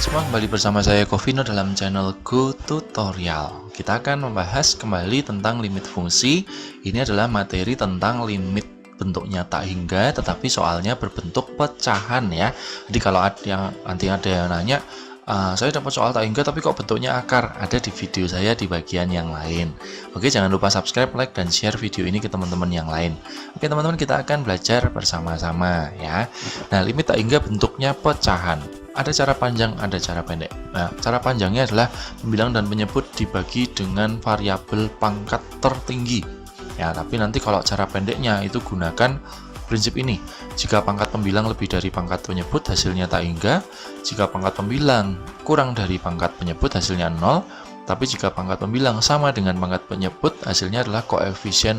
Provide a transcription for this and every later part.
teman-teman semua, kembali bersama saya Covino dalam channel Go Tutorial. Kita akan membahas kembali tentang limit fungsi. Ini adalah materi tentang limit bentuknya tak hingga, tetapi soalnya berbentuk pecahan ya. Jadi kalau nanti ada yang nanya, saya dapat soal tak hingga tapi kok bentuknya akar, ada di video saya di bagian yang lain. Oke, jangan lupa subscribe, like, dan share video ini ke teman-teman yang lain. Oke teman-teman, kita akan belajar bersama-sama ya. Nah, limit tak hingga bentuknya pecahan. Ada cara panjang, ada cara pendek. Nah, cara panjangnya adalah pembilang dan penyebut dibagi dengan variabel pangkat tertinggi. Ya, tapi nanti kalau cara pendeknya itu gunakan prinsip ini. Jika pangkat pembilang lebih dari pangkat penyebut, hasilnya tak hingga. Jika pangkat pembilang kurang dari pangkat penyebut, hasilnya 0. Tapi jika pangkat pembilang sama dengan pangkat penyebut, hasilnya adalah koefisien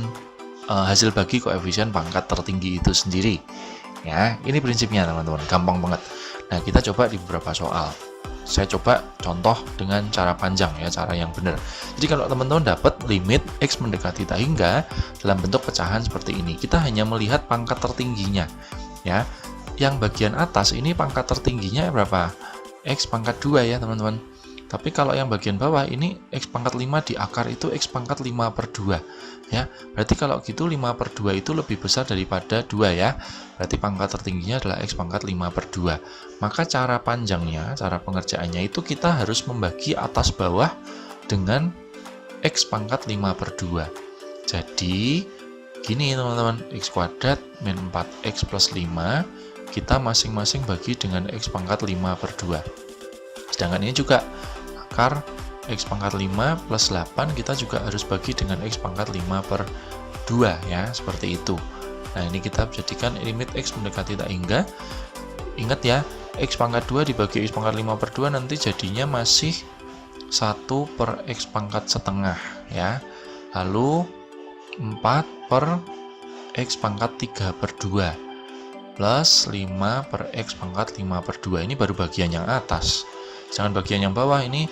hasil bagi koefisien pangkat tertinggi itu sendiri. Ya, ini prinsipnya teman-teman, gampang banget. Nah, kita coba di beberapa soal. Saya coba contoh dengan cara panjang ya, cara yang benar. Jadi kalau teman-teman dapat limit X mendekati tak hingga dalam bentuk pecahan seperti ini, kita hanya melihat pangkat tertingginya ya. Yang bagian atas ini pangkat tertingginya berapa? X pangkat 2 ya teman-teman. Tapi kalau yang bagian bawah ini X pangkat 5 di akar itu X pangkat 5/2 ya. Berarti kalau gitu 5/2 itu lebih besar daripada 2 ya. Berarti pangkat tertingginya adalah X pangkat 5/2. Maka cara panjangnya, cara pengerjaannya itu kita harus membagi atas bawah dengan X pangkat 5/2. Jadi gini teman-teman, X kuadrat min 4X plus 5 kita masing-masing bagi dengan X pangkat 5/2. Sedangkan ini juga akar X pangkat 5 plus 8 kita juga harus bagi dengan X pangkat 5/2 ya, seperti itu. Nah, ini kita jadikan limit X mendekati tak hingga. Ingat ya, X pangkat 2 dibagi X pangkat 5/2 nanti jadinya masih 1 per X pangkat setengah ya. Lalu 4 per X pangkat 3/2 plus 5 per X pangkat 5/2. Ini baru bagian yang atas. Jangan bagian yang bawah, ini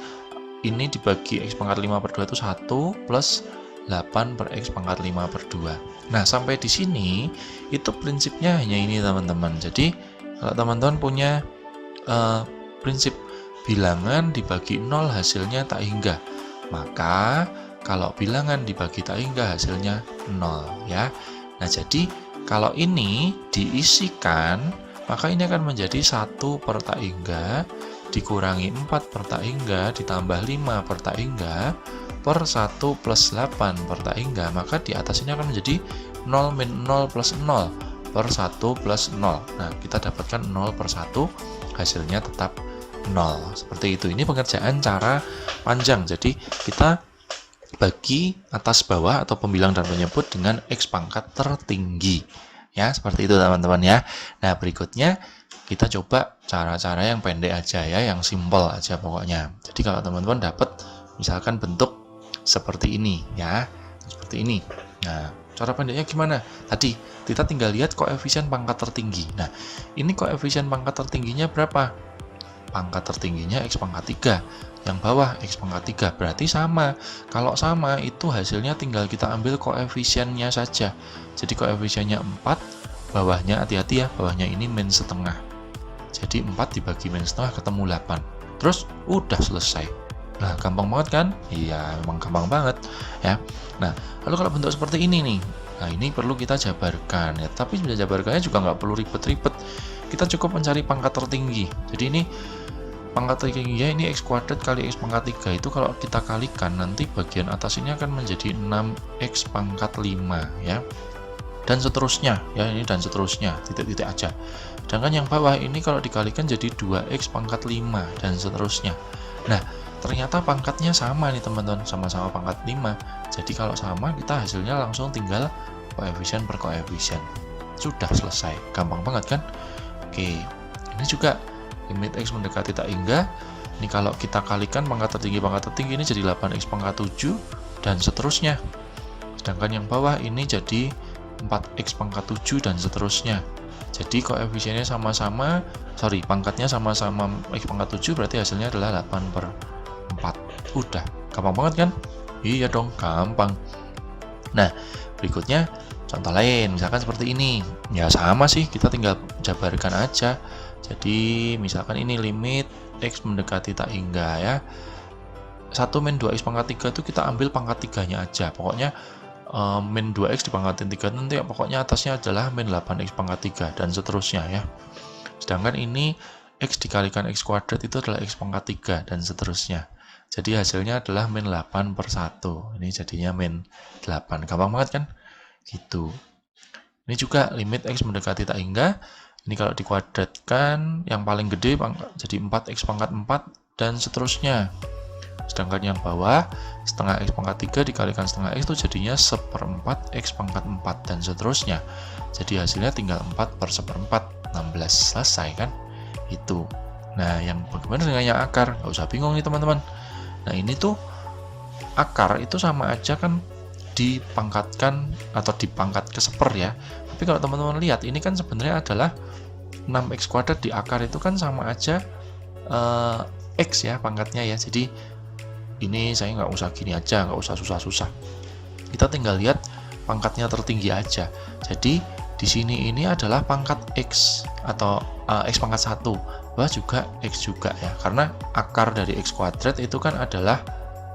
dibagi X pangkat 5/2 itu 1 plus 8 per X pangkat 5/2. Nah, sampai di sini itu prinsipnya hanya ini teman-teman. Jadi kalau teman-teman punya prinsip bilangan dibagi 0 hasilnya tak hingga, maka kalau bilangan dibagi tak hingga hasilnya 0 ya. Nah, jadi kalau ini diisikan, maka ini akan menjadi 1 per tak hingga dikurangi 4 per tak hingga ditambah 5 per tak hingga per 1 plus 8 per tak hingga, maka di atas ini akan menjadi 0 min 0 plus 0 per 1 plus 0. Nah, kita dapatkan 0 per 1, hasilnya tetap 0. Seperti itu. Ini pengerjaan cara panjang. Jadi kita bagi atas bawah atau pembilang dan penyebut dengan X pangkat tertinggi. Ya, seperti itu teman-teman ya. Nah, berikutnya kita coba cara-cara yang pendek aja ya, yang simple aja pokoknya. Jadi kalau teman-teman dapat misalkan bentuk seperti ini ya, seperti ini. Nah, cara pendeknya gimana? Tadi kita tinggal lihat koefisien pangkat tertinggi. Nah, ini koefisien pangkat tertingginya berapa? Pangkat tertingginya X pangkat 3. Yang bawah X pangkat 3. Berarti sama. Kalau sama itu hasilnya tinggal kita ambil koefisiennya saja. Jadi koefisiennya 4, bawahnya hati-hati ya, bawahnya ini min setengah. Jadi 4 dibagi min setengah ketemu 8. Terus udah selesai. Nah, gampang banget kan? Iya, memang gampang banget ya. Nah, lalu kalau bentuk seperti ini nih, nah ini perlu kita jabarkan ya. Tapi jabarkannya juga nggak perlu ribet-ribet. Kita cukup mencari pangkat tertinggi. Jadi ini pangkat tertingginya ini X kuadrat kali X pangkat 3 itu kalau kita kalikan nanti bagian atas ini akan menjadi 6X pangkat 5 ya. Dan seterusnya ya, ini dan seterusnya, titik-titik aja. Sedangkan yang bawah ini kalau dikalikan jadi 2X pangkat 5 dan seterusnya. Nah, ternyata pangkatnya sama nih teman-teman, sama-sama pangkat 5. Jadi kalau sama kita hasilnya langsung tinggal koefisien per koefisien. Sudah selesai, gampang banget kan? Oke, ini juga limit X mendekati tak hingga. Ini kalau kita kalikan pangkat tertinggi ini jadi 8X pangkat 7 dan seterusnya. Sedangkan yang bawah ini jadi 4X pangkat 7 dan seterusnya. Jadi koefisiennya sama-sama, pangkatnya sama-sama X pangkat 7, berarti hasilnya adalah 8/4. Udah, gampang banget kan? Iya dong, gampang. Nah, berikutnya contoh lain, misalkan seperti ini. Ya sama sih, kita tinggal jabarkan aja. Jadi misalkan ini limit X mendekati tak hingga ya. 1 min 2X pangkat 3 itu kita ambil pangkat 3-nya aja. Pokoknya min 2X dipangkatin 3 nanti ya, pokoknya atasnya adalah min 8X pangkat 3 dan seterusnya ya. Sedangkan ini X dikalikan X kuadrat itu adalah X pangkat 3 dan seterusnya. Jadi hasilnya adalah min 8 per 1. Ini jadinya min 8. Gampang banget kan? Gitu. Ini juga limit X mendekati tak hingga. Ini kalau dikuadratkan, yang paling gede jadi 4X pangkat 4 dan seterusnya. Sedangkan yang bawah, setengah X pangkat 3 dikalikan setengah X itu jadinya 1/4 X pangkat 4 dan seterusnya. Jadi hasilnya tinggal 4 per 1/4, 16. Selesai kan? Itu. Nah, yang bagaimana dengan yang akar? Nggak usah bingung nih teman-teman. Nah, ini tuh akar itu sama aja kan dipangkatkan atau dipangkat ke 1/4 ya. Tapi kalau teman-teman lihat, ini kan sebenarnya adalah 6X kuadrat di akar itu kan sama aja X ya pangkatnya ya. Jadi ini saya nggak usah gini aja, nggak usah susah-susah. Kita tinggal lihat pangkatnya tertinggi aja. Jadi di sini ini adalah pangkat X atau X pangkat 1. Bawah juga X juga ya. Karena akar dari X kuadrat itu kan adalah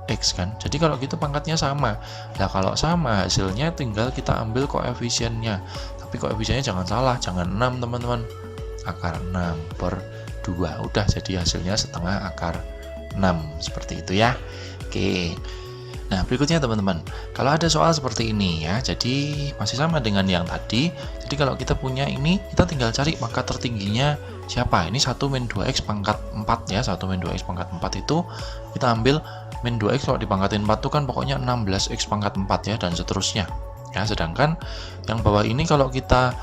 X kan. Jadi kalau gitu pangkatnya sama. Nah kalau sama hasilnya tinggal kita ambil koefisiennya. Tapi koefisiennya jangan salah, jangan 6 teman-teman. Akar 6 per 2. Udah jadi hasilnya setengah akar 6. Seperti itu ya. Oke. Nah berikutnya teman-teman, kalau ada soal seperti ini ya, jadi masih sama dengan yang tadi. Jadi kalau kita punya ini, kita tinggal cari pangkat tertingginya siapa. Ini 1 min 2X pangkat 4 ya. 1 min 2X pangkat 4 itu kita ambil min 2X kalau dipangkatin 4 itu kan pokoknya 16X pangkat 4 ya, dan seterusnya ya. Sedangkan yang bawah ini kalau kita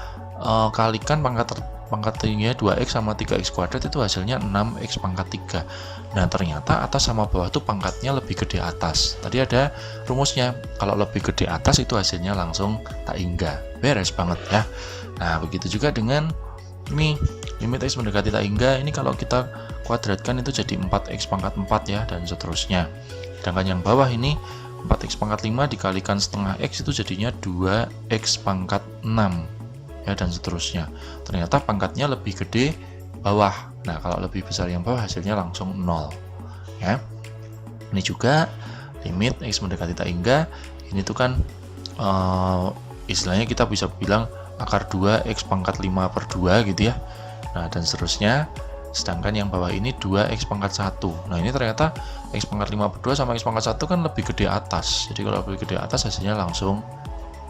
kalikan pangkat tingginya 2X sama 3X kuadrat itu hasilnya 6X pangkat 3. Nah ternyata atas sama bawah itu pangkatnya lebih gede atas. Tadi ada rumusnya, kalau lebih gede atas itu hasilnya langsung tak hingga. Beres banget ya. Nah begitu juga dengan ini limit X mendekati tak hingga. Ini kalau kita kuadratkan itu jadi 4X pangkat 4 ya, dan seterusnya. Sedangkan yang bawah ini 4X pangkat 5 dikalikan setengah X itu jadinya 2X pangkat 6 ya, dan seterusnya. Ternyata pangkatnya lebih gede bawah. Nah kalau lebih besar yang bawah hasilnya langsung 0 ya. Ini juga limit X mendekati tak hingga. Ini tuh kan istilahnya kita bisa bilang akar 2X pangkat 5 per 2 gitu ya. Nah dan seterusnya. Sedangkan yang bawah ini 2X pangkat 1. Nah ini ternyata X pangkat 5 per 2 sama X pangkat 1 kan lebih gede atas. Jadi kalau lebih gede atas hasilnya langsung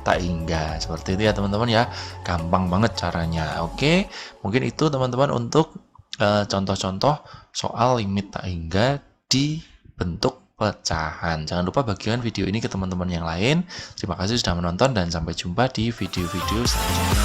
tak hingga. Seperti itu ya teman-teman ya. Gampang banget caranya. Oke, mungkin itu teman-teman untuk contoh-contoh soal limit tak hingga di bentuk pecahan. Jangan lupa bagikan video ini ke teman-teman yang lain. Terima kasih sudah menonton dan sampai jumpa di video-video selanjutnya.